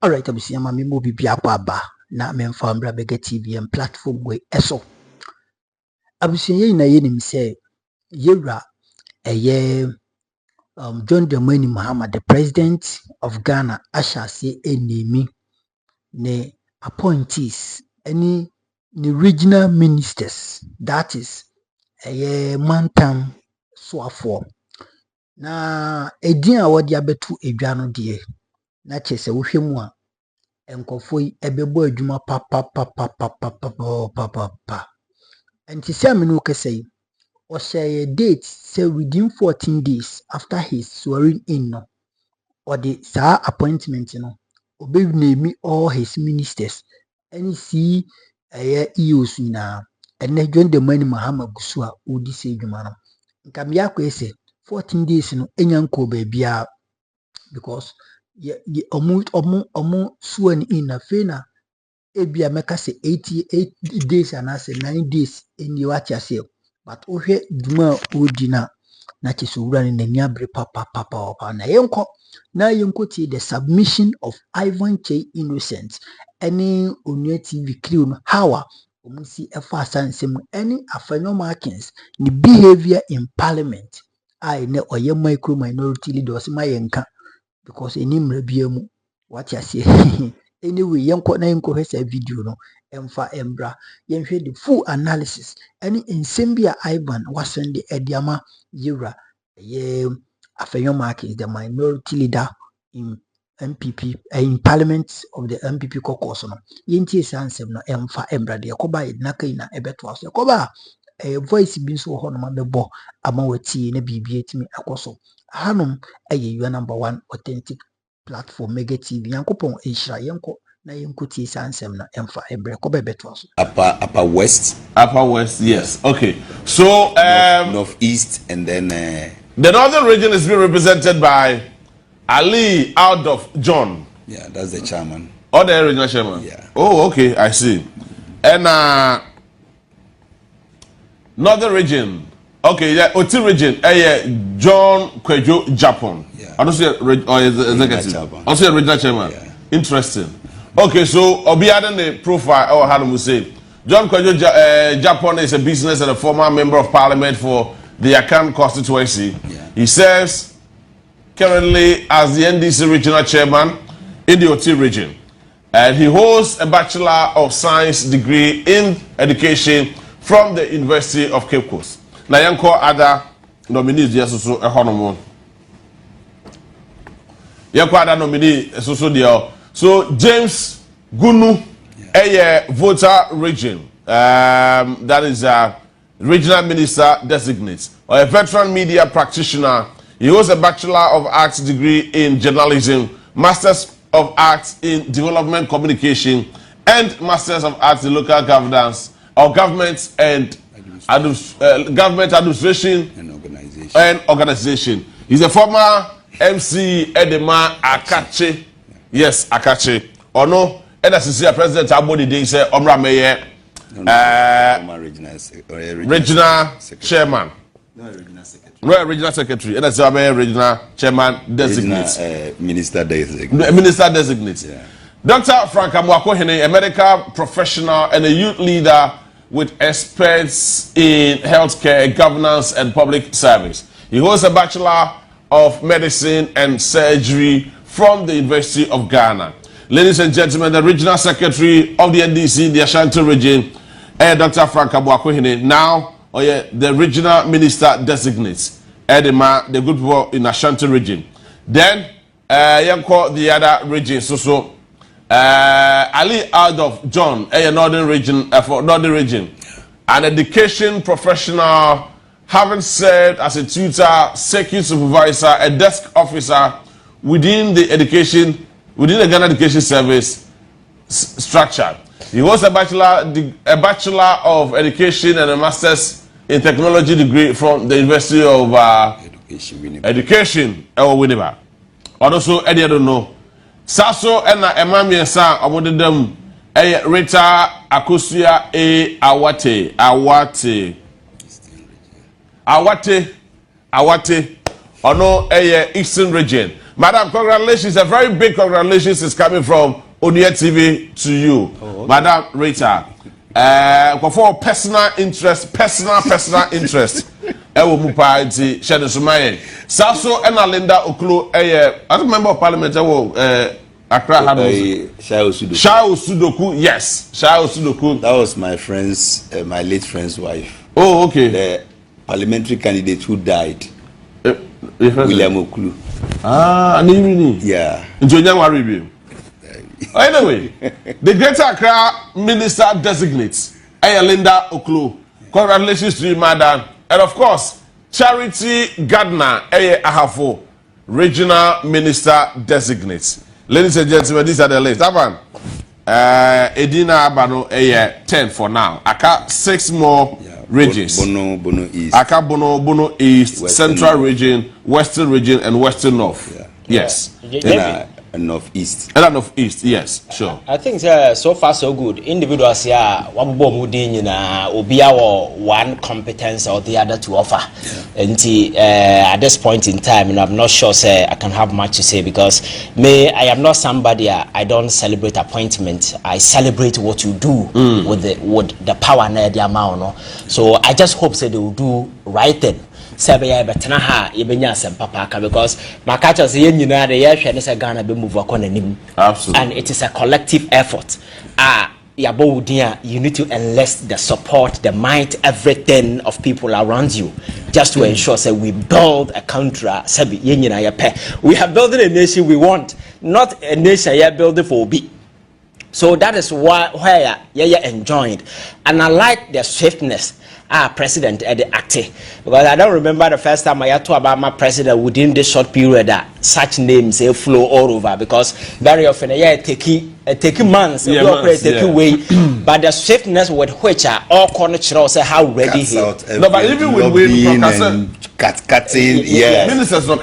Alright, abusia ma me mo bibi aba na me mfa mbra bega TV and platform we eso. Abusia ye na ye nim se yewra John Dramani Mahama, the president of Ghana, ashase enemi ne appointees any the regional ministers, that is mantam soafo na edin a wodi abetu edwa no de na chese wo hwemu a enkofo yi ebebo adwuma pa enti se amenu kese or share a date say within 14 days after his swearing in no or the appointment no obey name all his ministers and see EOS na and John Dramani Mahama gusua odi se adwuma no nka me yakwe 14 days no enyanko baabia because omu sworn in na fena ebia meka se 88 days and say 9 days in you watch yourself but ohwe dwuma odi na chisowura ne nanya bre papa na yenko tie the submission of Ivan J Innocent any Onua TV crew no how omusi efa sansem any Afenyo Markins ni behavior in parliament I ne oye micro minority leaders ma yenka because any mrabiamu what you say anyway yenko na yenko hwesa video no emfa embra yenhwe the full analysis any ensembia Ivan wasende ediama yura Afenyo Markins the minority leader in MPP in parliament of the MPP caucus no yenti sansem no emfa embra de yakoba yednaka ina ebeto aso yakoba voice bi so ho no mabebo ama wati na bibia etimi akoso hanom you number 1 authentic platform Mega TV yankopon ehira yenko na yenko tie sansem na emfa ebre ko bebeto aso upper west yes. Okay, so northeast and then the northern region is being represented by Ali out of John. Yeah, that's the chairman. Oh, the regional chairman. Yeah. Oh, okay, I see. And northern region. Okay, yeah, Oti region. John Kwejo Japan. Yeah. I don't see executive. Also a regional chairman. Yeah. Interesting. Okay, so Obi adding the profile or how do we say? John Kwejo Japan is a business and a former member of parliament for the Akan constituency. Yeah. He serves currently as the NDC regional chairman in the Oti region. And he holds a Bachelor of Science degree in education from the University of Cape Coast. Now, yanko other nominees yes so ehonomo. Yanko other nominee so James Gunu a voter region that is a regional minister designate or a veteran media practitioner. He holds a Bachelor of Arts degree in journalism, Masters of Arts in development communication, and Masters of Arts in local governance or government and government administration and organization. He's a former MC Edema Akache. Yes, Akache. Or no, and as President Abodi Day said, Omra Meye, regional chairman. No, regional secretary. And that's our regional chairman designate. Minister designate. Minister designate. Yeah. Dr. Frank Amwakohene, a medical professional and a youth leader with experts in healthcare, governance, and public service. He holds a Bachelor of Medicine and Surgery from the University of Ghana. Ladies and gentlemen, the regional secretary of the NDC, the Ashanti region, Dr. Frank Amwakohene, now the regional minister designates Edema, the good people in Ashanti region. Then, the other region, Ali out of John, northern region, for northern region, an education professional, having served as a tutor, circuit supervisor, a desk officer within the Ghana Education Service structure. He holds a bachelor of education and a master's in technology degree from the University of Education, Winneba. Also, I don't know. Saso ena emamie sa omodedam Rita Akosia Awate ono Eastern region. Madam, congratulations. A very big congratulations is coming from Onia TV to you. Oh, okay. Madam Rita. For personal interest. I will move party. Share Sumaye. Saso and Linda Oklo. I don't remember Parliament. Accra had Shao Sudoku. Yes, Shao Sudoku. That was my friend's, my late friend's wife. Oh, okay. The parliamentary candidate who died. William Oklu. Ah, yeah. Anyway, the Greater Accra Minister designates Linda Oklu. Congratulations to you, madam. And of course, Charity Gardner Ahafo, Regional Minister designates. Ladies and gentlemen, these are the list. Edina Abano 10 for now. Aka 6 more regions. Bono East. Aka Bono East, Western Central North. Region, Western Region, and Western North. Yeah. Yes. And Northeast. And Northeast, yes, sure. I think so far so good. Individuals here, one competence or the other to offer. Yeah. And at this point in time, and I'm not sure say I can have much to say because I am not somebody. I don't celebrate appointment. I celebrate what you do with the power and the amount. So I just hope say they will do right then. Because my culture is absolutely, and it is a collective effort. You need to enlist the support, the might, everything of people around you, just to ensure that we build a country. We have built a nation we want, not a nation you build for be. So that is where you enjoyed, and I like the swiftness. President at the acting, because I don't remember the first time I had to about my president within this short period that such names flow all over, because very often take months away, but the swiftness with which all corner say how ready he is. No, but even with cutting, ministers no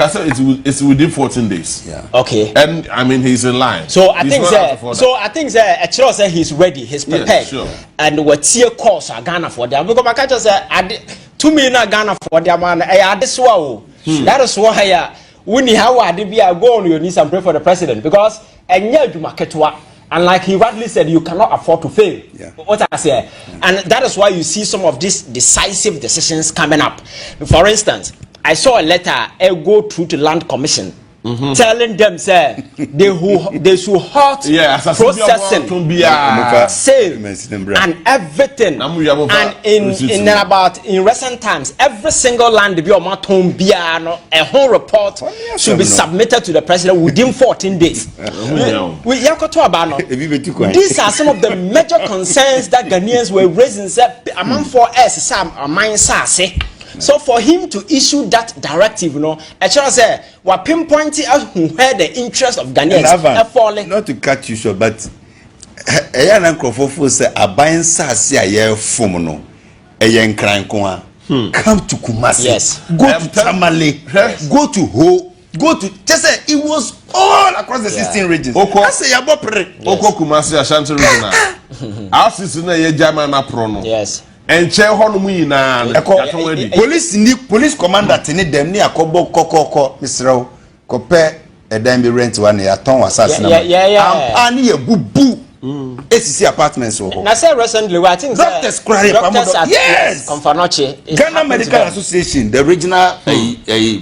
it's within 14 days. Yeah. Okay. And I mean he's in line. So I think say he's ready, he's prepared. Yes, sure. And what tier course are Ghana for them, because my country say 2 million Ghana for them, and this wow. That is why when you have go on your knees and pray for the president, because and like he rightly said, you cannot afford to fail. Yeah. What I say, and that is why you see some of these decisive decisions coming up. For instance, I saw a letter go through to Land Commission. Telling them say they should halt processing, sale, and everything. And in recent times, every single land a whole report should be submitted to the president within 14 days. These are some of the major concerns that Ghanaians were raising. Among 4S, some are so for him to issue that directive, actually say we're pinpointing out where the interest of Ghanaians are falling. Not to cut you short, but Ayan Uncle say a buying sassy a year fumono, a young crank come to Kumasi, yes, go to Tamale, go to Ho, go to just say it was all across the 16 regions. I say Oko Kumasi Ashanti regional. Our sister ye Jamana prono. Yes. And chair police commander tini dem ni akobo kokoko Mr. Kope edem be rent one ya ton assassin. Ani ye bubu. SCC apartments so. Na say recently I think doctors yes. Ghana Medical Association, the regional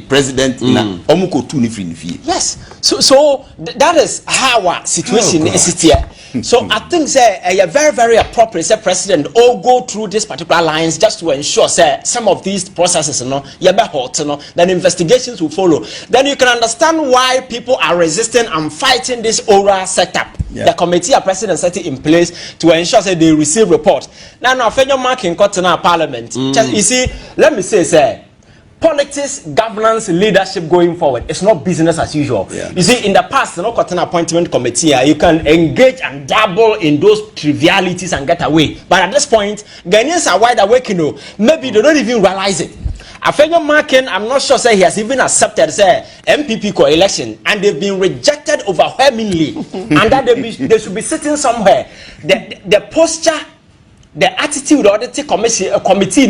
president na omuko tu ni free. Yes. So that is how our situation is here. So I think say very, very appropriate say president all go through these particular lines just to ensure say some of these processes then investigations will follow. Then you can understand why people are resisting and fighting this oral setup. The committee are president set it in place to ensure that they receive report. Now Afenyo Markin got in our parliament. You see, let me say politics, governance, leadership going forward, it's not business as usual. You see, in the past, cotton appointment committee, you can engage and dabble in those trivialities and get away. But at this point, Ghanaians are wide awake, maybe they don't even realize it. Afenyo Markin, I'm not sure say he has even accepted say MPP co-election, and they've been rejected overwhelmingly, and that they should be sitting somewhere. The posture, the attitude of the committee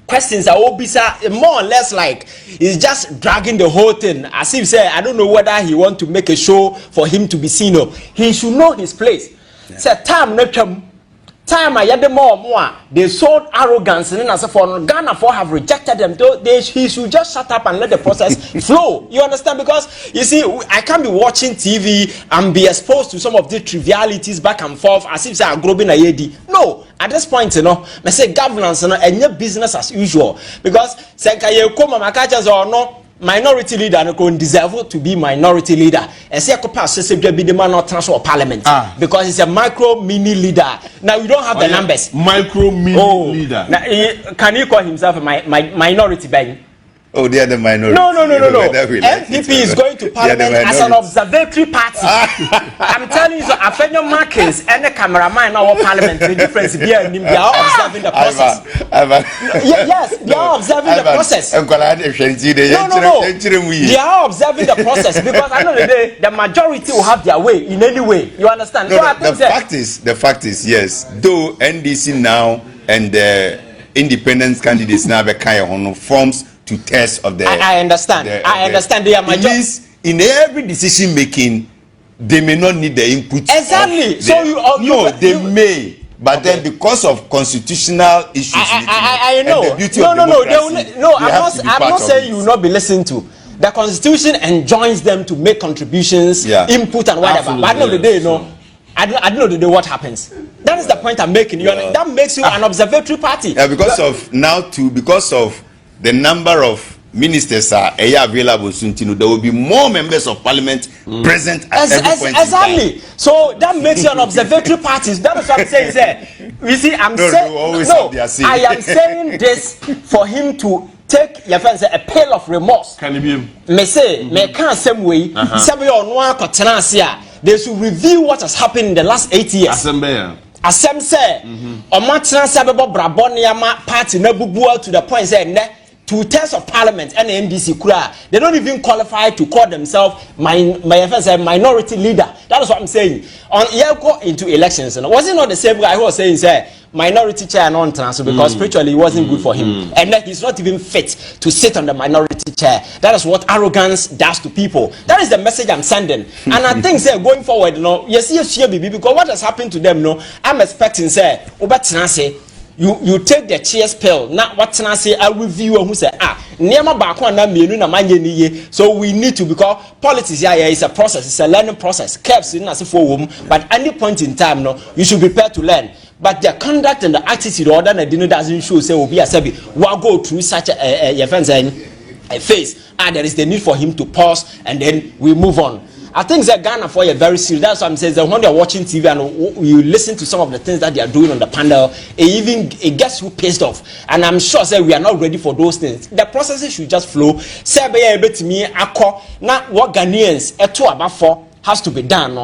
questions are obisa more or less like he's just dragging the whole thing as if say I don't know whether he want to make a show for him to be seen. He should know his place. Say time no time I had the more they sold arrogance and as for Ghana for have rejected them. He should just shut up and let the process flow. You understand? Because you see, I can't be watching TV and be exposed to some of the trivialities back and forth as if say I'm growing a yedi. No, at this point, I say governance and your business as usual. Because say or no minority leader no deserve to be minority leader. And say pass be the man not transfer parliament because it's a micro mini leader. Now you don't have the numbers. Micro mini leader. Now, can he call himself a minority bank? Oh, they are the minority. No. NDP is going to parliament as an observatory party. I'm telling you, so Afenyo Markin and the cameraman in our parliament, the difference here, they are observing the process. Yes, they are observing the process. No. They are observing the process because I know the majority will have their way in any way. You understand? No, so the fact is, yes, though NDC now and the independent candidates now have kind of forms to test of the. I understand. I understand. They are majority. In every decision making, they may not need the input. Exactly. So they may, but then because of constitutional issues, I know. And the beauty no. of democracy, I'm not saying you will not be listened to. The constitution enjoins them to make contributions, input, and whatever. Absolutely, but at the end of the day, I don't know what happens. That is the point I'm making. That makes you an observatory party. Yeah, because of the number of ministers are available soon. There will be more members of parliament present at every point in time. So that makes you an observatory party. That is what I'm saying. You see, I am saying this for him to take your friends a pail of remorse. Can you be? Me say, me can't same way. They should review what has happened in the last 8 years. Asem say, Omatran Sabebo Braboniama party Nebubua to the point say, 2/3 of parliament and the NDC kura, they don't even qualify to call themselves minority leader. That is what I'm saying. On go into elections, was it not the same guy who was saying say minority chair non-transfer because spiritually it wasn't good for him, and that he's not even fit to sit on the minority chair. That is what arrogance does to people. That is the message I'm sending. And I think say going forward, yes, because what has happened to them, I'm expecting say you take the cheers pill. Now what can I say? I review who say Nema Bakwa na mienu na manye niye. So we need to, because politics is a process, it's a learning process. Kept in as a form, but at any point in time, you should be prepared to learn. But their conduct and the attitude or that doesn't show say will be a sebi. We'll go through such a phase. There is the need for him to pause and then we move on. I think that Ghana for you very serious. That's what I'm saying. That when you're watching TV and you listen to some of the things that they are doing on the panel, it gets you pissed off. And I'm sure that we are not ready for those things. The processes should just flow. Say, now what Ghanaians has to be done,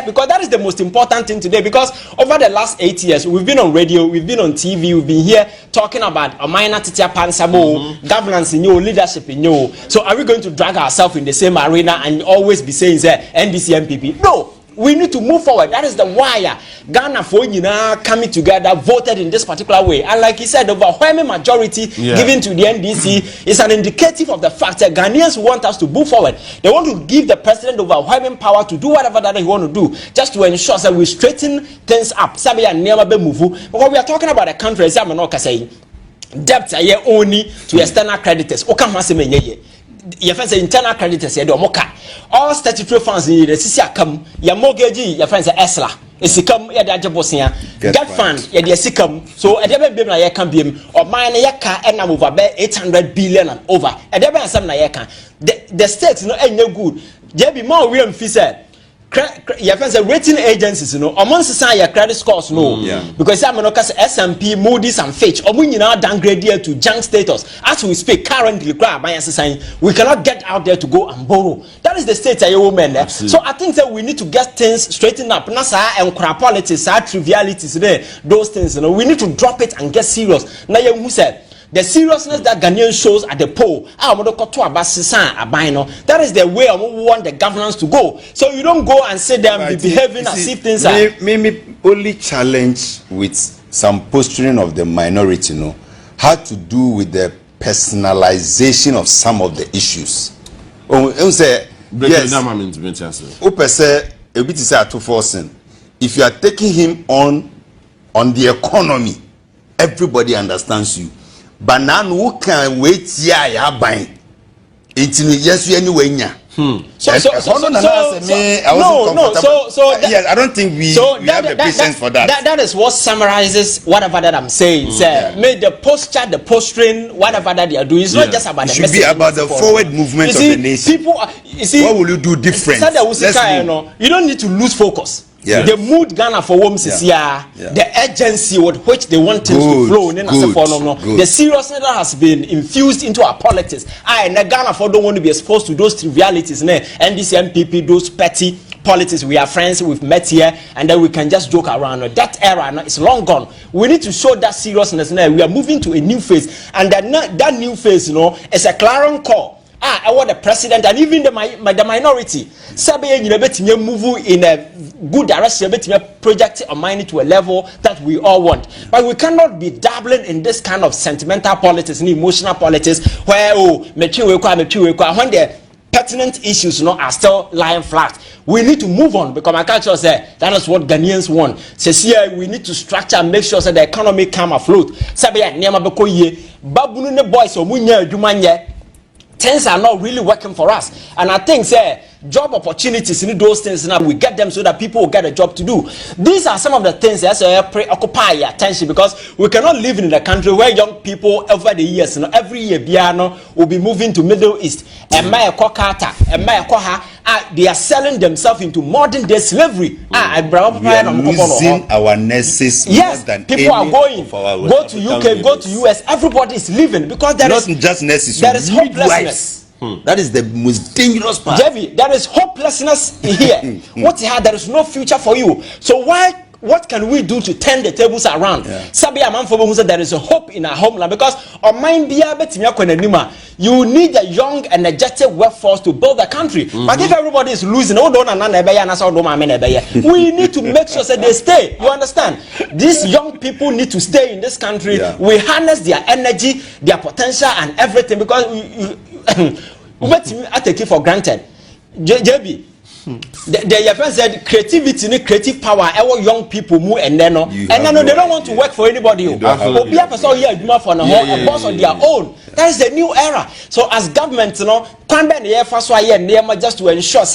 because that is the most important thing today. Because over the last 8 years, we've been on radio, we've been on TV, we've been here talking about a minor titia pansabo, governance in you, leadership in you. So are we going to drag ourselves in the same arena and always be saying NDC MPP? No. We need to move forward. That is the wire. Ghana for coming together, voted in this particular way. And like he said, the overwhelming majority given to the NDC is an indicative of the fact that Ghanaians want us to move forward. They want to give the president overwhelming power to do whatever that he want to do, just to ensure that we straighten things up. Because we are talking about a country, as I'm not saying, debt only to external creditors. Your friends say internal creditors here, all statutory funds in the CC come, your mortgage, your friends are ESLA. It's come, yeah, the Jabosia, that fund, yeah, the SICM. So a debit bill, I can be him, or mine, yaka, and I'm over 800 billion and over. A debit and some Nayaka. The states no ain't no good. There be more William Fisher. Your friends are rating agencies, amongst your credit scores, because I'm not S&P, Moody's, and Fitch, or we now downgrade here to junk status. As we speak, currently, we cannot get out there to go and borrow. That is the state of your woman. So I think that we need to get things straightened up. Nasa and politics, trivialities, those things. We need to drop it and get serious. Now, who said? The seriousness that Ghanaian shows at the poll, that is the way I want the governance to go. So you don't go and sit there and be behaving as if things are. Maybe only challenge with some posturing of the minority, how had to do with the personalization of some of the issues. Yes. If you are taking him on the economy, everybody understands you. But now who can wait here? It's yes, anyway. Yes, I don't think we have the patience for that. That is what summarizes whatever that I'm saying. Made the posture, the posturing, whatever that they are doing. It's not just about it should be about the forward movement of the nation. People, what will you do different? You don't need to lose focus. Yeah. The mood Ghana for women is here. The urgency with which they want things to flow. The seriousness that has been infused into our politics. Ghana for don't want to be exposed to those trivialities. NDC, MPP, those petty politics. We are friends, we've met here, and then we can just joke around. That era is long gone. We need to show that seriousness. We are moving to a new phase, and that new phase, is a clarion call. I want the president and even the minority. Sabe move in a good direction, project or mind to a level that we all want. But we cannot be dabbling in this kind of sentimental politics and emotional politics where when the pertinent issues are still lying flat. We need to move on because my culture says that is what Ghanaians want. Says here we need to structure and make sure that the economy come afloat. Sabe babu ne boys or munya jumanye. Things are not really working for us, and I think job opportunities in those things now we get them so that people will get a job to do. These are some of the things that preoccupy your attention because we cannot live in a country where young people over the years, every year will be moving to Middle East. They are selling themselves into modern day slavery. We are losing our nurses. Yes, people are going. Go to UK, go to US. Everybody is leaving because there is not just nurses. There is hopelessness. That is the most dangerous part. Jevi, there is hopelessness here. There is no future for you. So what can we do to turn the tables around? Sabia Manfobo who said there is a hope in our homeland because on mind you need a young, energetic workforce to build the country. But if everybody is losing, we need to make sure that they stay. You understand? These young people need to stay in this country. We harness their energy, their potential, and everything because I take it for granted. JB. The friend said creativity, creative power. Our young people move and then they don't want to work for anybody. A boss on their own. That is the new era. So as government, just to ensure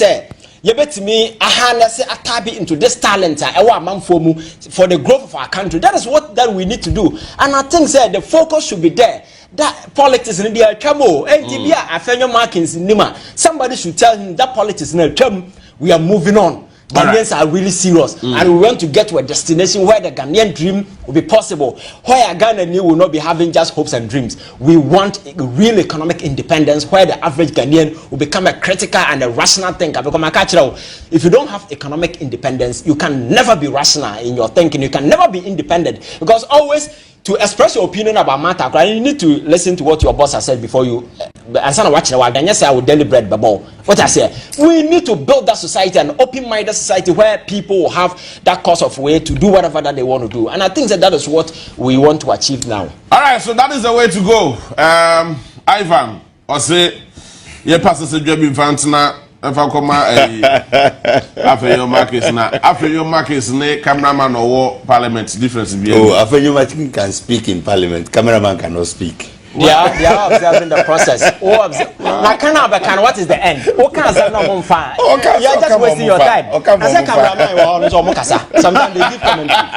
you bet me tap into this talent for the growth of our country. That is what that we need to do. And I think the focus should be there. That politics in the trouble. Afenyo Markin Nima. Somebody should tell him that politics in trouble. We are moving on. Ghanaians are really serious, and we want to get to a destination where the Ghanaian dream will be possible. Where Ghana will not be having just hopes and dreams. We want a real economic independence where the average Ghanaian will become a critical and a rational thinker. Because if you don't have economic independence, you can never be rational in your thinking. You can never be independent because always to express your opinion about matter, you need to listen to what your boss has said before you. And son watching a while, then yes, I will deliberate. What I say, we need to build that society, an open-minded society where people will have that course of way to do whatever that they want to do. And I think that is what we want to achieve now. All right, so that is the way to go. Ivan, I say, you pass us a job in Fantina. If I come Afenyo Markin Afenyo Markin cameraman or parliament difference. Afenyo Markin can speak in parliament. Cameraman cannot speak. They are observing the process. What is the end? You are just wasting your time. As a cameraman, sometimes they give commentary.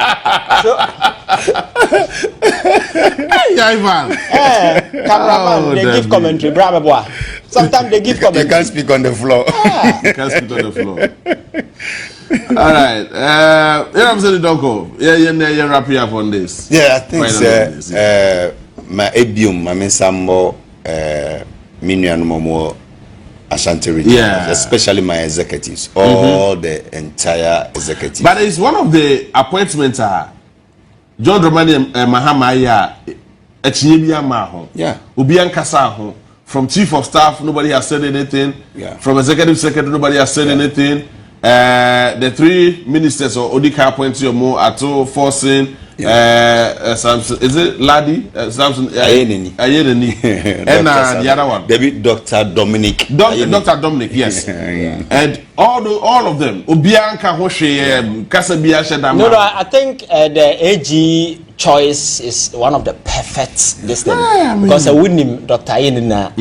Cameraman, they give commentary. Bravo, boy. Sometimes they give commentary. They can't speak on the floor. They can't speak on the floor. All right. I'm saying, Doko. Yeah, wrap you up on this. Yeah, I think my ebium, I mean, some more minion more Ashanti region, especially my executives, all the entire executives. But it's one of the appointments. John Dramani Mahamaya, Echinyebia Maho, Ubian Kasaho. From chief of staff, nobody has said anything. From executive secretary, nobody has said anything. the three ministers or Odika appointed more Ato forcing Samson, is it Ladi? Samson Ayenini. And the other one. Dr. Dominic. Dr. Dominic, yes. And all of them. Obianka Hoshe, Kasabia Shedama. No, I think the AG choice is one of the perfect this thing. Because I wouldn't Dr. Ayenina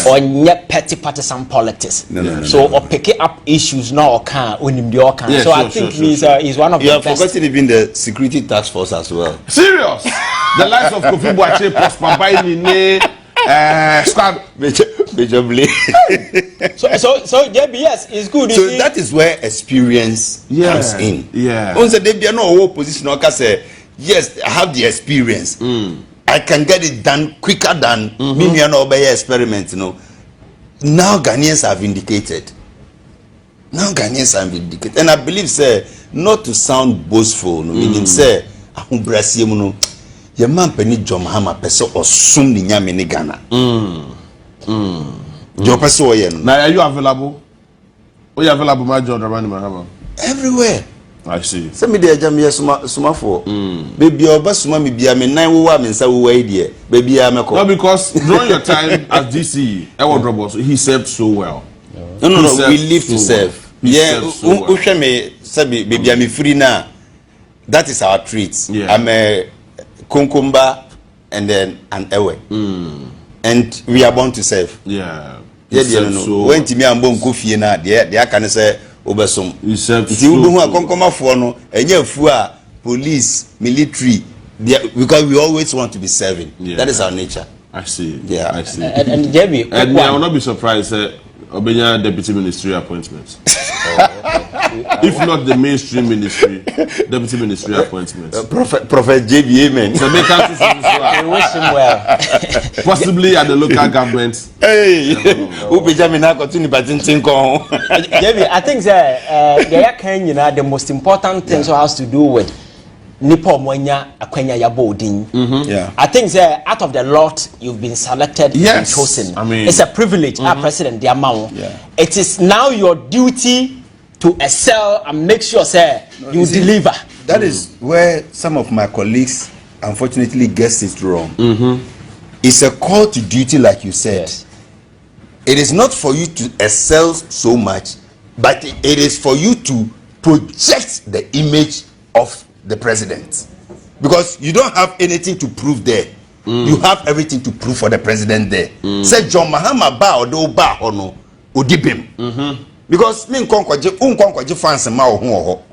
on petty partisan politics. So or pick up issues now or can't win him the or can. So I think he's one of the best. You have forgotten even the security task force as well. Serious. The likes of Kofi Boakye, Prosper Bainine, Squad Major Blake. So yes, it's good. So that is where experience comes in. Yeah. Once they be no position, I say yes, I have the experience. I can get it done quicker than me and obey experiment. Now Ghanaians are vindicated. And I believe, sir, not to sound boastful, meaning, sir. No, your man penny John Mahama peso or soon in Yamini Ghana. Your peso yen. Now, are you available? Are you available, my John Mahama? Everywhere. I see. Send me the Jamia Suma for. Baby, your best mummy be a man, 9 women, so way, dear. Baby, I'm a call. No, because during your time as DC, he served so well. No, we live to serve. Yeah, Ushame, Sabi, baby, I'm free now. That is our treat. Yeah. I'm a Kunkumba and then an Ewe. And we are born to serve. Yeah. So when Timmy and Bon Kofi na they can say Obesom. You serve. If you don't Konkoma for no, and you fua police, military, because we always want to be serving. Yeah. That is our nature. I see. Yeah. I see. And Debbie, and I will not be surprised Obenya deputy ministry appointments. If not the mainstream ministry, deputy ministry appointments. Prophet JB, amen. We wish him well. Possibly at the local government. Hey, JB, I think the most important thing has to do with Nipo Mwenya Akwenya Yabodin. Yeah. I think out of the lot you've been selected and chosen. I mean, it's a privilege, our president, the amount. Yeah. It is now your duty to excel and make sure you deliver. That is where some of my colleagues unfortunately guess it wrong. It's a call to duty, like you said. Yes. It is not for you to excel so much, but it is for you to project the image of the president, because you don't have anything to prove there. You have everything to prove for the president there. Say John Mahama ba odo ba hono odibem. Because me unkwaje fans ma ho.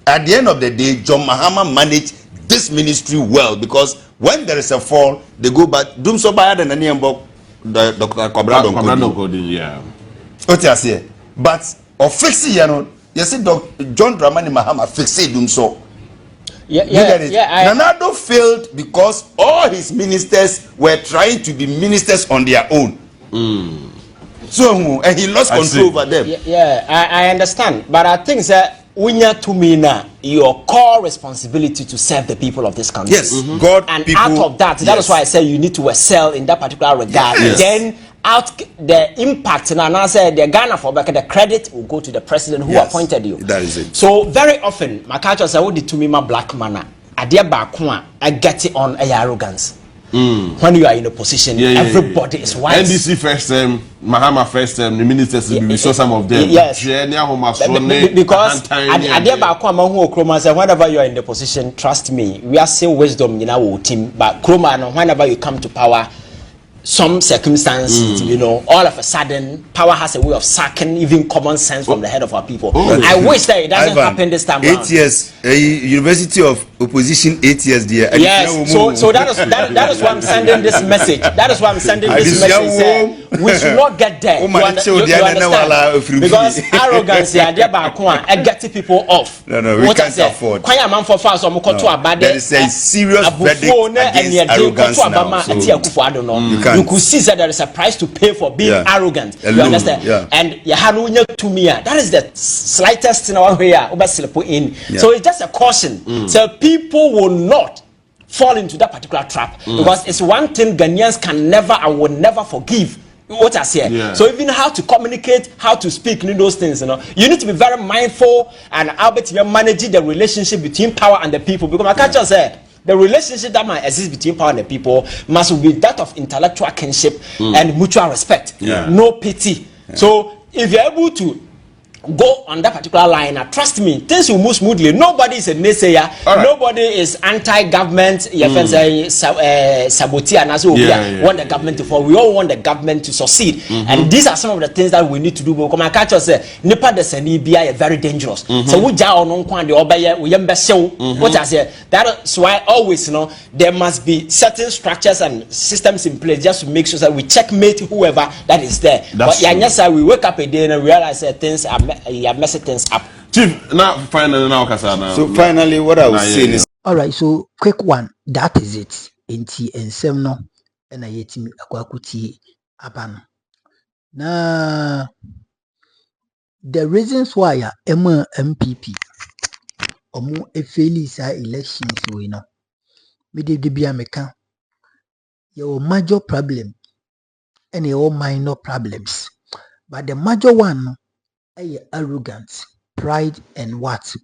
At the end of the day, John Mahama managed this ministry well, because when there is a fall, they go back. Dum so bad than any Dr. Kwabena Godin, yeah. What you say? But of fixing, you see, John Dramani Mahama fixed dum so. Nanado failed because all his ministers were trying to be ministers on their own. So and he lost control over them. I understand, but I think that to me now, your core responsibility to serve the people of this country. Yes, God, and people, out of that, that is why I say you need to excel in that particular regard. Yes. Then out the impact, and I say the Ghana for back, the credit will go to the president who appointed you. That is it. So very often, my culture say, "What did to me my black man? I get it on a arrogance." When you are in a position, everybody is wise. NDC first time, Mahama first time, the ministers we saw some of them. Yes. Because whenever you are in the position, trust me, we are seeing wisdom in our team. But Kroma, whenever you come to power, some circumstances, all of a sudden, power has a way of sucking even common sense from the head of our people. I wish that it doesn't happen this time around. 8 years, University of Opposition, 8 years there. Yes, so that is why I'm sending this message. That is why I'm sending this message. We should not get there. You understand? Because arrogance, getting people off. No, we can't afford. There is a serious verdict against arrogance now. So you could see that there is a price to pay for being arrogant. You understand? And to me, that is the slightest in our way. So it's just a caution. So people will not fall into that particular trap, because it's one thing Ghanaians can never and will never forgive what I say. Yeah. So even how to communicate, how to speak, those things, you need to be very mindful and Albert, you're managing the relationship between power and the people. Because my culture said the relationship that might exist between power and the people must be that of intellectual kinship and mutual respect. No pity. So if you're able to go on that particular line, trust me, things will move smoothly. Nobody is a naysayer. Right. Nobody is anti-government. Sabotage and want the government to fall. We all want the government to succeed. And these are some of the things that we need to do. Because my culture says, Nipa de Senibia is very dangerous. So we jaw on the obey, we what I say. That's why always, there must be certain structures and systems in place just to make sure that we checkmate whoever that is there. But yes, we wake up a day and realize that things are messing things up. Chief, now finally now Kasana. So finally what I was saying is alright, so quick one, that is it. Enti ensem no na yetimi akwakuti abano. Na the reasons why MPP omo efeli sa elections we no. Me de bia meka your major problem and your minor problems. But the major one arrogance, pride, and what?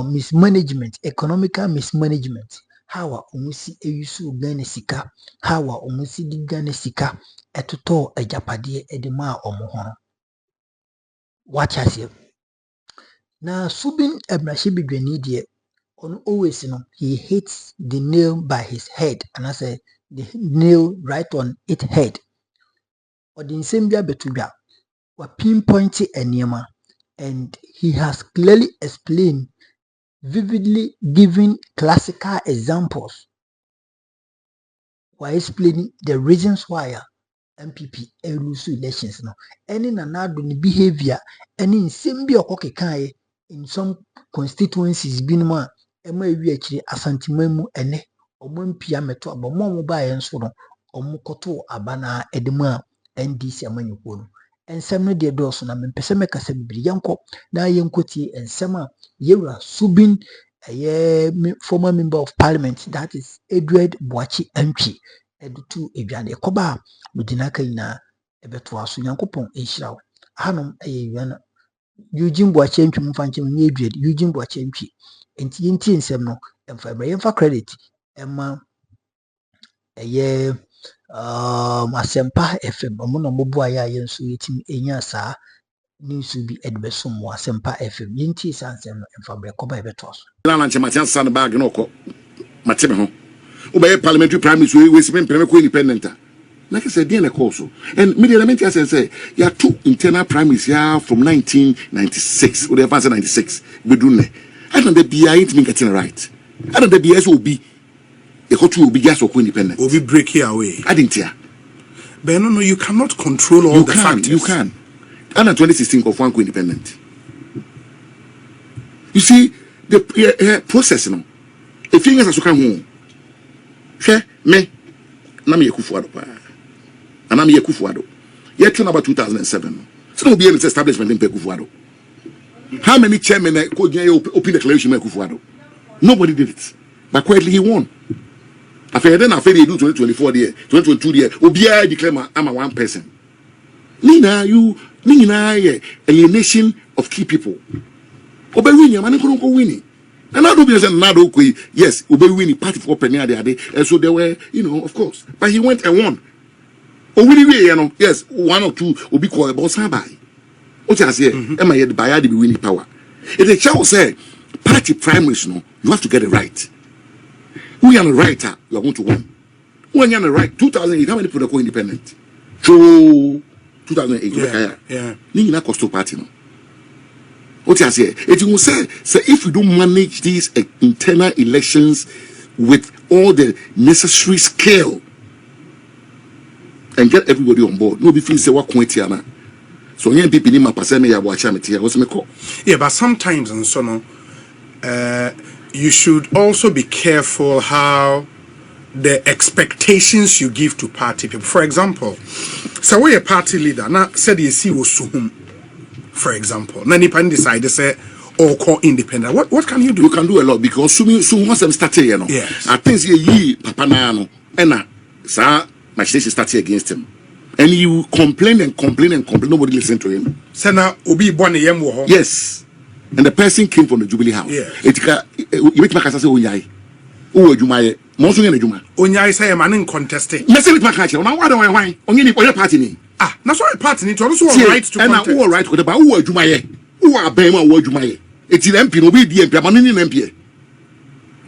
Mismanagement, economical mismanagement. How are umusi eyusu gane sika? How are umusi di gane sika? Etuto ejapadi edema omohono. Watch us here. Now, Subin Ebrashibi Grenadier on always, he hits the nail by his head, and I say the nail right on its head. Or the Nsembia Betubia were pinpointing Enyema, and he has clearly explained, vividly giving classical examples while explaining the reasons why MPP lose elections. Any nanado behavior, any Nsembia Okokekai in some constituencies, binuma, Emma Wiachri Asantimemu ene. Omumpia meto abomo moba yenso no omukoto abana edema NDC amanyuko no ensem no de doso na mempese mekasa bibiri yanko na yenkoti ensem a yewura Subin former member of parliament, that is Edward Boakye Antwi edutu edwane koba mudina kaina ebeto aso yankopon ehirawo hanom eyewena Eugene Boakye Antwi mfanche me Edward Eugene Boakye Antwi enti yenti ensem no emfa credit Emma Asempa FM omuno mobua ya yenso yetimi enya saa news bi edbeso mo Asempa FM yenti sansem no emfa brekoba ebetos na lanche matian san bag no ko mateme ho obey parliamentary primary we sipen premier ko independent like I said dey na course and media element say ya two internal primaries here from 1996 or the advance 96 bedune I don't the BI it mean getting right I don't the BS will be a country will be just so independent. Will be break here away. I didn't hear. But no, you cannot control all the factors. You can. And 2016 of one independent. You see the process, If things are so come home. Share me. Nami Yekufuado. And I'm Yekufuado. Yet about 2007. So no be any establishment in Pekufuado. How many chairmen could open declaration in Pekufuado? Nobody did it. But quietly he won. After then, after they do 2024 there, 2022 there, Obia declare I'm a one person. Nina, a nation of key people. Obe winning, man, couldn't go winning. And I don't be saying nado yes, Obe winning party for Penia the other, and so they were, of course. But he went and won. Oh, really, yes, one or two will be called about somebody. What I say, am I the buyer to be winning power? If the child say party primaries, you have to get it right. Who are the writer? You are going to win. Who are the right? 2008. How many people are go independent? So 2008. Yeah. Nina cost party no. What I say? It will say if we don't manage these internal elections with all the necessary skill and get everybody on board, no be feel say what quantity. So when people need my percent, ya watch me here. What's me call? Yeah, but sometimes and so no. You should also be careful how the expectations you give to party people. For example, so we a party leader now said you see was for example. Now nipa decide say or call independent? What can you do? You can do a lot because soon once I'm starting, you know. Yes. I think Papa Nano and sir, my station started against him. And you complain and complain and complain. Nobody listened to him. Yes. And the person came from the Jubilee House. Yes. You make my say Onyai. Oh, Jumaye. Monsu ngene Juma. Onyai say man in contesting. Me say it make na why don't why? Onye ni party ni. Ah, that's why party ni to also right to contest. And right with the ba who Jumaye. Who are ben who Jumaye. It's the MP no be the MP amanu ni MP.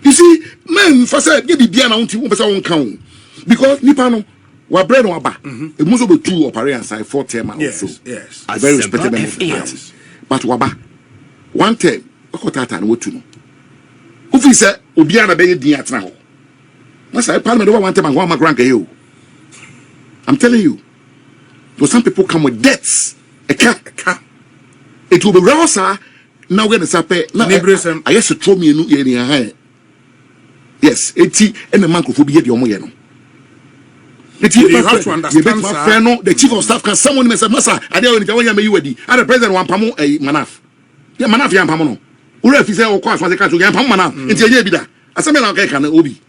You see, men for say get the bia na unti won person won kan. Because nipa no wa bread no aba. E must be 2 operate inside 4 term and also. Yes. A very respected member of the party. But waba 1 term okotata na wotu no. Ufi say obi ana be din atena ho. Na say parliament over 1 term and go am grant you. I'm telling you. Because some people come with debts. It will be raw, sir. Now we're going to say, I used to throw me in. Yes, 80 and the man could be your money. You have to understand, sir. The chief of staff can someone say, Massa, I don't know when you ready. And the president want Pamo a manaf. Yeah, manaf yam pamono. Ure say, of course, was the country yam manaf. It's a year bida. As a man, I can obi.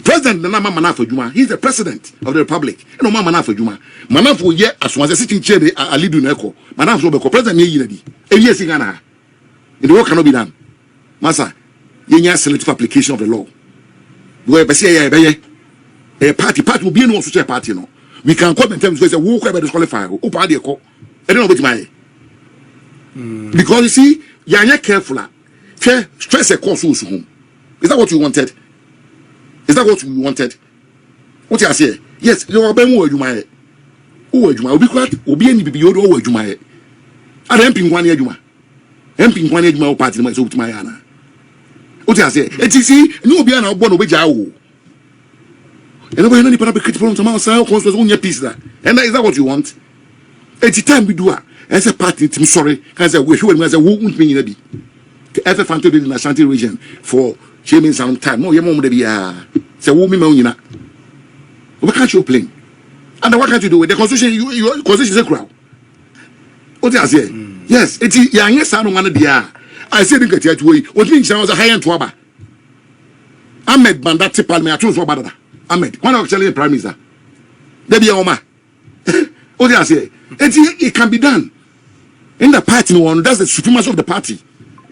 President Nana Manafo Juma, he's the president of the republic. No man Manafo Juma. Manafo ye as one sitting chair a lead in echo. Manafo Beko president ye yedi. A year singana. The work cannot be done. Massa, ye selective application of the law. Where a party will be no such a party no. We can come in terms of say who can disqualify who party call. I don't know what my because you see, you're not careful. Stress a course home. Is that what you wanted? Is that what we wanted? What you say? Yes, you are being word you might. Oh, you might be quite obedient to be your own you might. I am ping 1 year you might. Emping 1 year my party myself to my Anna. What you say? It is no be an outborn of Jao. And nobody any part of critical from outside was on your piece that. And is that what you want? It's the time we do it. As a party, I'm sorry, as a wish you as a woman being ready. Ever found in the Ashanti region for Jamie some time. No, your mom, it's a woman, what can't you play? And what can't you do with the constitution? Your constitution is a crowd. What I say? Yes, it's young, yes, I don't want to be. I said, get your way. What means I was a high end twaba. Ahmed Bandati Palme, I chose for Badada. Ahmed, one of the prime minister. Debbie Oma. What I say? It can be done. In the party, one, that's the supremacy of the party.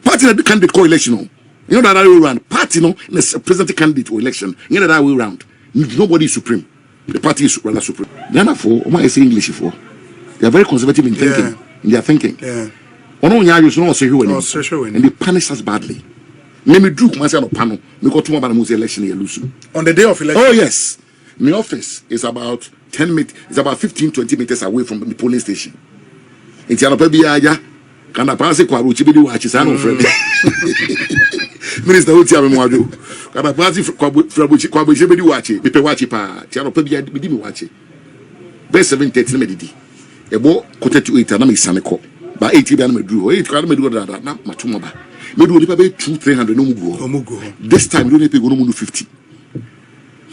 Party that candidate co-election. You know that way round. Party no, the president candidate or election. You know that way round. Nobody is supreme. The party is rather supreme. Therefore, what I say English for? They are very conservative in thinking. In their thinking. Yeah. And they punish us badly. Let me do myself a panel. We got 2 about the election here, Lucy. On the day of election. Oh yes. My office is about 10 meters. It's about 15-20 meters away from the polling station. It's a baby aya. Can I pass a quaruchi be watch his friend? Minister Utia Mwadu. Can I pass Kwabuchi be watch it? Be watch it pa. Tiano Pebia be watch it. Best 7:30 medidi. A bo quoted to 8 and I'm Saneko. By 80 me drew 8 can me do that not much more. Me do pay 200-300 no mugo. This time you don't pay go no 50.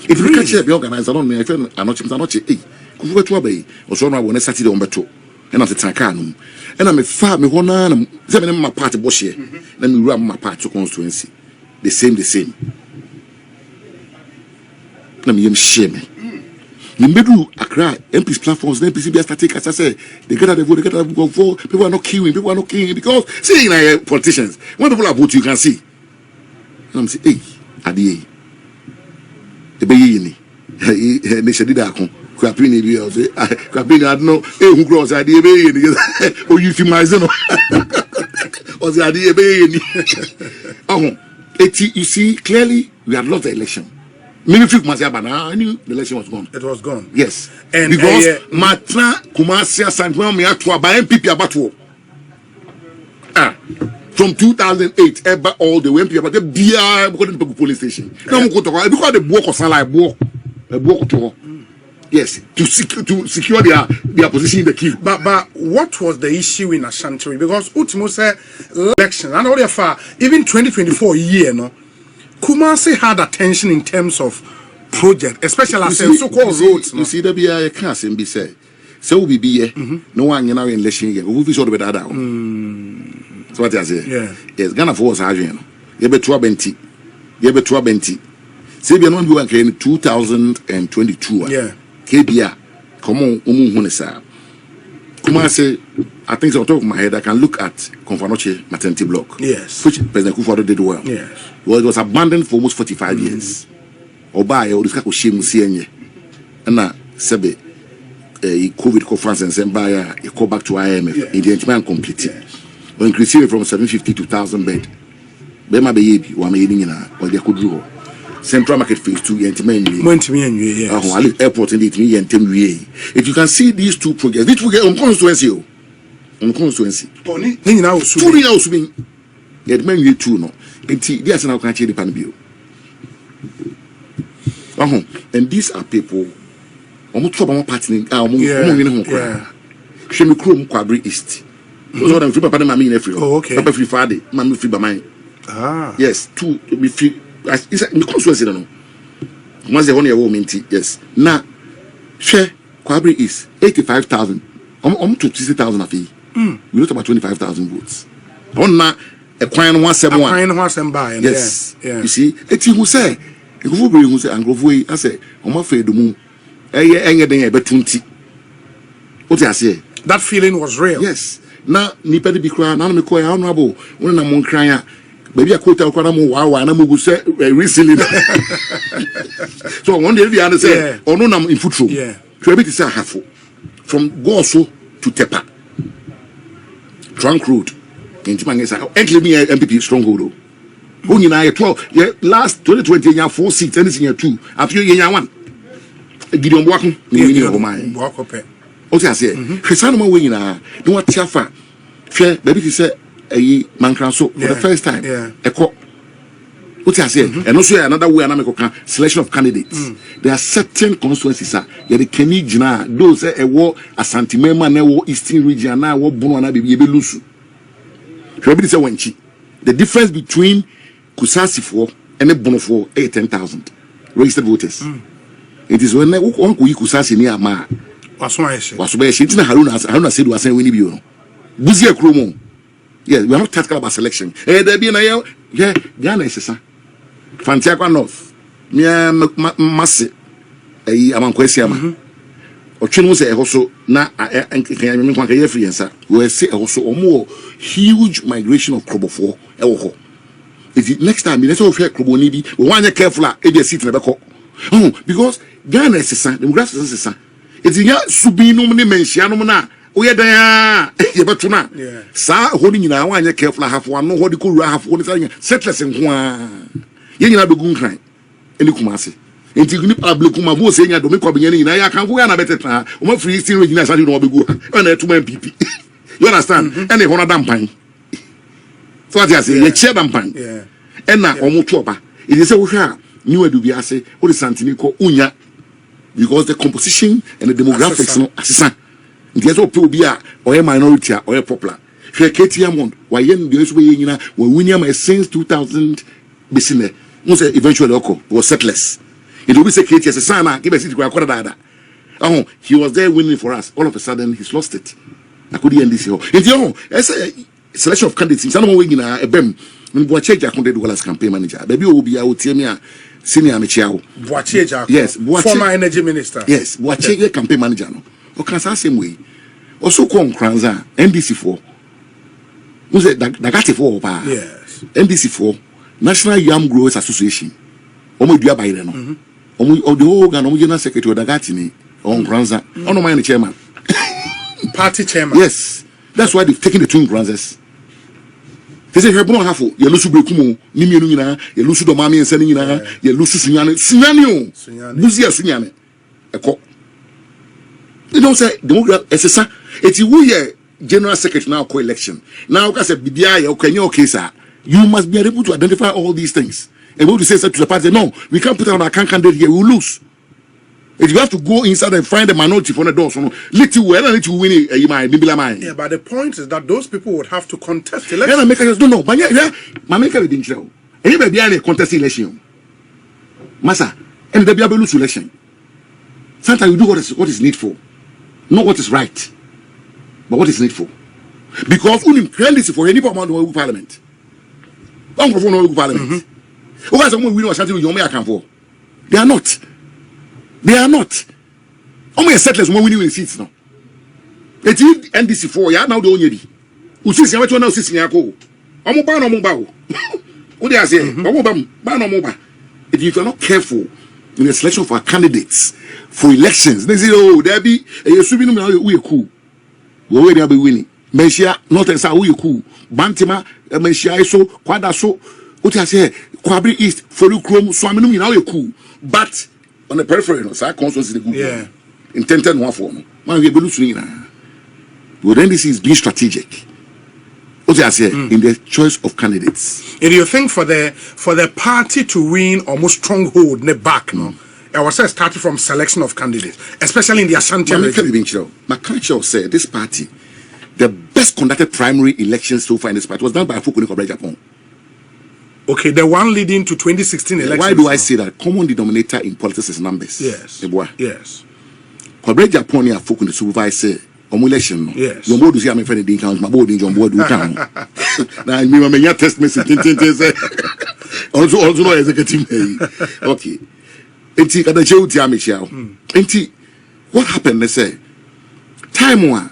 If you catch the organizer on me, I feel I'm not hey. Could you to obey or so now when Saturday on beto. And I'm the Tankanum. And I'm a farm, me one and 7 my party bush here. Let me run my part to constituency. The same. Let me shame. The middle Accra MP's platforms, the MPC static, as I say, they get out the vote, for people are not killing because see politicians, when people are voting, you can see. And I'm saying, hey, Adi, the baby, they should do that. Crapini, I don't know, who grows Adi, or you feel my son, or the Adi, you see, clearly, we have lost the election. Many people must have I knew the election was gone. It was gone. Yes. And because Matra Kumasia Santuan Miatua by MPP Abatu. From 2008, ever all the way MPP the BR because the police station. No go to because the work of Sala work to yes, to secure their position in the queue. But what was the issue in Ashanti? Because Utimo said election and all far even 2024 year no. Kumasi had attention in terms of project, especially as so-called roads. You see, there be a class in be said. So we be here. No one in our election here. We be sort of that down. So what I say? Yeah. Yes, Ghana for was having. You be 220. You be 220. Say be no be one in 2022. Yeah. KBA. Come on, hunesa. Come on, say. I think so on top of my head, I can look at Konfanoche maternity block. Yes. Which President Kufuor did well. Yes. Well, it was abandoned for almost 45 years. Oba or this guy was shame Sienye. And now, Sebe, COVID conference and send by a call back to IMF. In the entire complete. When increasing it from 750 to 1,000 bed. Bema baby, one meeting in a or they could draw. Central Market Phase 2, Yentiman. Yes. Airport in it, if you can see these two projects, which we get on constituency. On constituency. Ni now Subi. Yet men you too no. There's an outcome the panel. And these are people. Almost trouble partnering. Shemi Chrome Quabri East. Those are them free papa mami in every. Oh, okay. Papa free Friday, mami free by mine. Ah. Yes, two to be free. It's a constituency no. Once the one year woman, yes. Now, share Quabri East 85,000. To 60,000 a fee. We lost about 25,000 votes. On now, a coin 171. Yes. Yeah. You see, it's who say, who say, and Groveway, I say, I'm afraid the moon. A bet 20. What I say? That feeling was real. Yes. Now, Nipper be crying, I'm quite honorable when I'm on crying. Maybe I quote out wow, and I'm going to say, recently. So one day, we understand, or no, I'm in foot. Yeah. Tröuble is a half from Goso to Tepa. Trunk Road. In Timangesa. Actually, me MPP stronghold. Who you know, 12. Yeah, last 2020, you have 4 seats, anything you 2. After you have 1. Gideon Boakye, you know, my. What I say? Christian, we know, no what Tiafa. Fair, baby, he said, a Mancranso for the first time. Yeah. A cop. What I say? And also another way, I'm selection of candidates. There are certain constituencies, sir. Yeah, the Kenny Jina, those a war, a Santimema, Newo, Eastern region, now, what Bono, be Belusu. Tröuble say Wenchi. The difference between Kusasi 4 and the Bono 4 is 10,000 registered voters. It is when one Kusasi near Ma. Was why she didn't Haruna said was saying, we need you. Buzia Kromo. Yes, we are not talking about selection. There be a yeah, Ghana is a Fantiaqua North. Mia Masse. Among Quesiama. Or Chinose also na and we say also more huge migration of Krobo 4. Is it next time? Let's all hear Krobo Nibi. We want to careful. A seat never call. Oh, because Ghana is a son, demographics is a son. It's in Subino Mention. We are there. Yeah. Sir, holding in our one careful half one, no what you could have one settlers in one. You have a good crime. Any Kumasi. Until you public Kumabu saying I don't make beginning. I can't go on a better time. I'm free still region as I don't be good. And there 2 men people. You understand? And they want a dampine. So I say, a chair dampine. Yeah. And now, Omotoba. It is a new Edubiase, or the Santinico Unya. Because the composition and the demographics no assistant. There's all people be a minority or a popular. Here, Katie Amond, why yen the way you know, when William since 2000 Bissine, eventually was settlers. It will be say Katie as a son, give a city to Aquadada. Oh, he was there winning for us. All of a sudden, he's lost it. I couldn't NDC. It's your as a selection of candidates. Some way in a BEM. When Boakye Jakonde campaign manager, baby will be out here. Senior Michiao. Boakye, yes, former energy minister. Yes, Boakye campaign manager. No, okay, same way. Also, come Kranza NDC 4. Who's it? Dagati 4. Yes. NDC 4 National Yam Growers Association. Omo dua by no. Omo the whole Ghana General Secretary Dagati ni on Kranza. Ono my chairman. Party chairman. Yes, that's why they've taken the twin Kranzas. They say, "Hebron half you lose Brekumo, Nimina, you lose the Mammy and sending you lose Sunyani, Buzia Sunyane." A cop. They don't say, "Democrat, it's you, General Secretary now co-election. Now, as a BBI or Kenyo case, you must be able to identify all these things. Able to say to the party, no, we can't put on our candidate here, we'll lose. If you have to go inside and find the minority from the door, so little well, let you win it. Yeah, but the point is that those people would have to contest election. Yeah, make us don't know. But yeah, my make a danger. And you be a contest election, Massa, and there be a lose election. Sometimes you do what is needful, not what is right, but what is needful. because unim NDC for any parliament. Parliament. Who has someone we know something you may account for? They are not. They are not. Only a settlers when we win seats now. It is NDC for ya now the only. Who sees how much one else is in your call? What do I say? If you are not careful in the selection of our candidates for elections, they say, oh, there be a swimming we cool. Where they be winning. Mentia, not as we cool. Bantima, Mentia, so, Quada so, what I say, Quabri East, Folu Chrome, Swaminum, now you're cool. But on the periphery, no, sir, constance is the good. Yeah. Intended one form. Man, we are losing. But then this is being strategic. What I say in the choice of candidates. And you think for the party to win almost stronghold in the back, no? I was started from selection of candidates, especially in the Ashanti region. My culture said this party, the best conducted primary elections so far in this party was done by Afenyo Markin, Japan. Okay, the one leading to 2016 elections. Why do I say that? Common denominator in politics is numbers. Yes. Yes. Kwabre Japan ya folk in the supervisor election. Yes. Your board is here, my friend, didn't count my board in your board. Now, I mean, my test message. Also, no executive. Okay. What happened? They say, time one,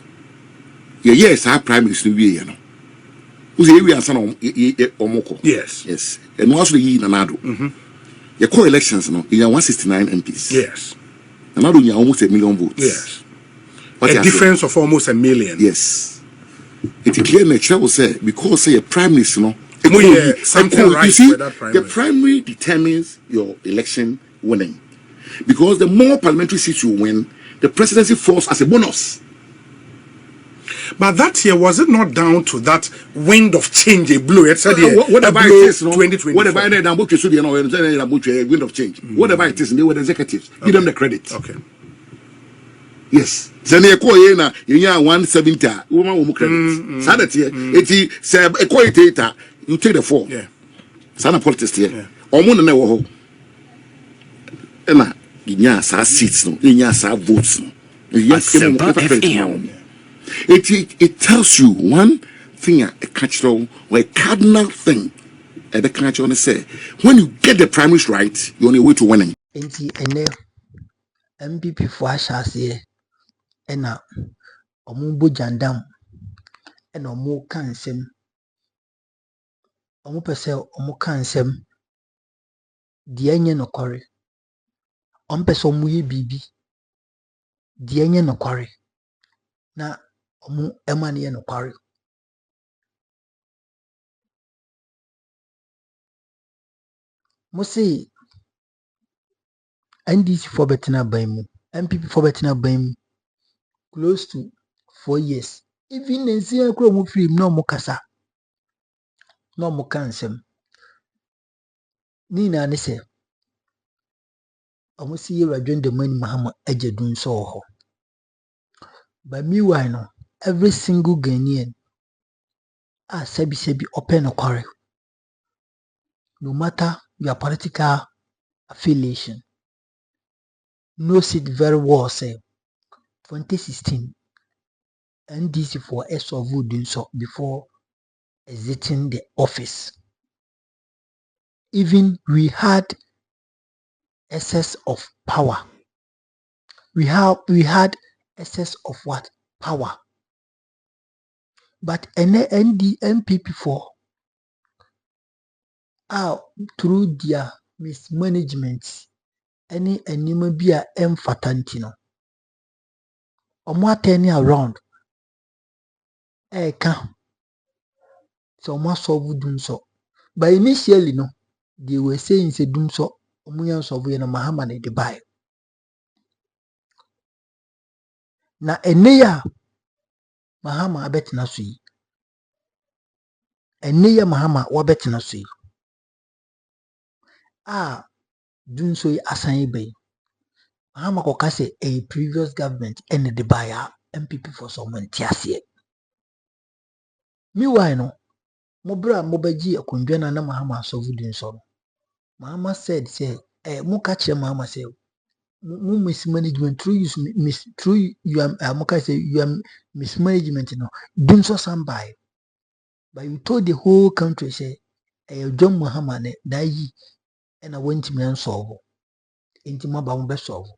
yes, our prime minister, you know. Yes. Yes. And also the year Nanado. Your core elections, no, you have 169 MPs. Yes. Nanado, you almost 1 million votes. Yes. A difference of almost 1 million. Yes. It's clear nature will say, because say a prime minister, no, something right. You see, the primary determines your election winning. Because the more parliamentary seats you win, the presidency falls as a bonus. But that year, was it not down to that wind of change, a blow? It said, whatever it is, 2024. Whatever it is, wind of change. Whatever it is, they were the executives. Okay. Give them the credit. Okay. Yes. Then you call you 170. Woman will credit. Sanity. It's a qualitator. You take the 4. Yeah. Sana politics here. Omo na wo ho. Na ginya sa seats no, ginya sa votes no. It tells you one thing, a cultural or a cardinal thing. The culture say when you get the primaries right, you're on your way to winning. MPP for Ashase ena omumbo jandam ena omu kansem omu pese omu kansem die enye nokore ompese omu ye bibi die enye nokore na omu emane ye nokore musi NDC for betina baimu MPP for betina baimu close to 4 years. Even in see a crow film no mokasa. No mokansem. Nina ne say. Almost see you join the money Mahama Ejedun so. But meanwhile no, every single Ghanaian sebi open a quarry. No matter your political affiliation. Knows it very well say 2016. NDC for SHūt doing so before exiting the office. Even we had excess of power. We had excess of what? Power. But NPP for through their mismanagement, any animal be a fatantino. Omo turning around. So much solve doom so. But initially no, they were saying say doom so omuyan solve na Mahama ne buy. Na eneya Mahama abetina so yi. Eneya Mahama wabetina so yi. Doom so yi asan yi bay. Mahama koka say a previous government and the buyer MPP for someone tiasie. Meanwhile no, mobra mobaji akundwa na Mahama solve doom so. Mahama said say muka che Mahama say mismanagement through mismanagement, you know, dum so somebody. But you told the whole country say John Muhammad Dayi and I went to me and solve into my bound solve.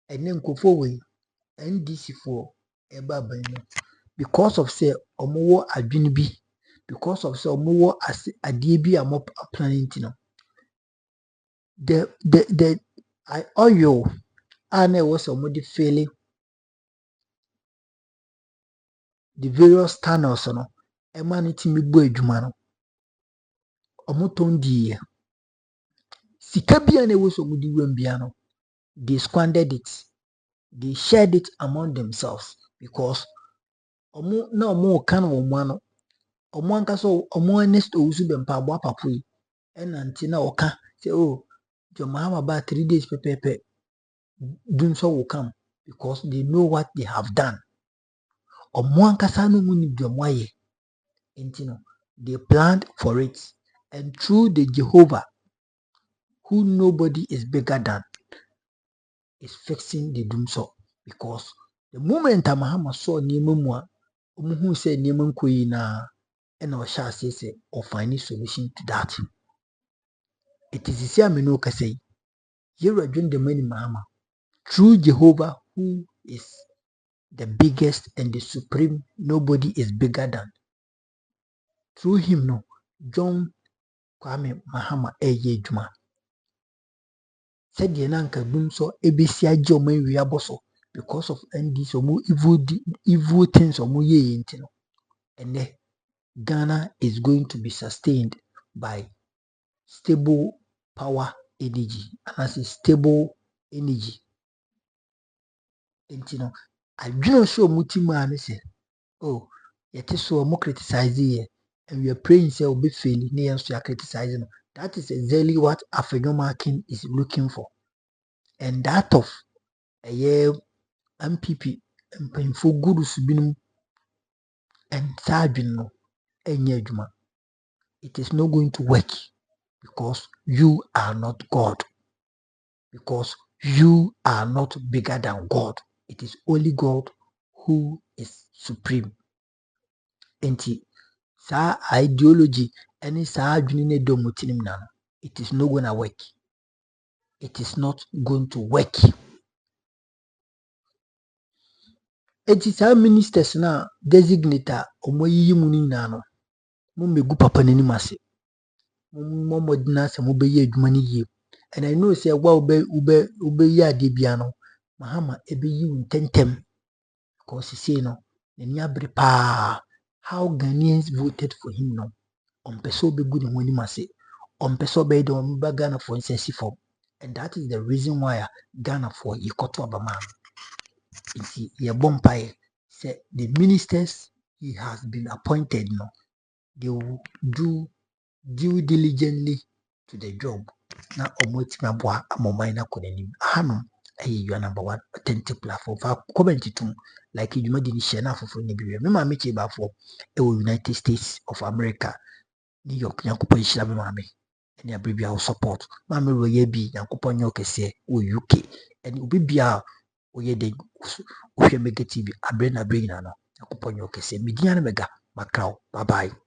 And then go forward NDC for a babino because of say omo adwini because of say omo as adie bi a mo planning to know. The I oil and I was already failing the various tunnels no e man it me bo adwuma no omo ton die sika bia na was omo di wam bia no they squandered it, they shared it among themselves because omo na omo kan omo ano omo anka so omo next owusu be mpa abo apapoi enanti na oka say oh Jomahama about 3 days pepepe doing so will come because they know what they have done. Omo ankasa no mu ni dwamaye intino they planned for it, and through the Jehovah who nobody is bigger than is fixing the doom so because the moment Mahama saw Niemua who said Nieman Queen and or shall say or find a solution to that. It is the same no say you are doing the money Mahama through Jehovah who is the biggest and the supreme, nobody is bigger than. Through him no John Kwame Mahama Juma said the Nanka boom so ABC Joman Riaboso because of NDC or evil things or more ye and then Ghana is going to be sustained by stable power energy and as a stable energy. And I don't show Mutima say, oh, yet is so more criticizing and we are praying say will be failing near to criticizing. That is exactly what Afenyo Markin is looking for. And that of a year MPP and painful good subinum and Sajin and Yejuma. It is not going to work because you are not God. Because you are not bigger than God. It is only God who is supreme. And sa ideology any sa adwene do motinim na no, it is not going to work. It is not going to work. It is our ministers na designator omoyiyi mu ni na no mo megu papa nani mase mo modina se mo beye adwuma ni yie. And I know say wa ube ya de bia no Mahama ebeyi untentem because he say no nani abre pa how Ghanaians voted for him no on peso be good when mase on peso be don ba Ghana for insensi form, and that is the reason why Ghana for ikoto abama. Inti ye bompaye say the ministers he has been appointed no they will do due diligently to the job na omotima aboa amomai na konanim hanom ayi you number one authentic platform for comment tum like you made in share na foforo na biwe me ma me che ba for United States of America New York Nyankopon hira me ma me ene abribia wo support ma me roye bi Nyankopon nyo kese wo UK ene obi bia oye de ohwe mega TV abre na bre nyina no Nyankopon nyo kese media na mega makrao bye bye.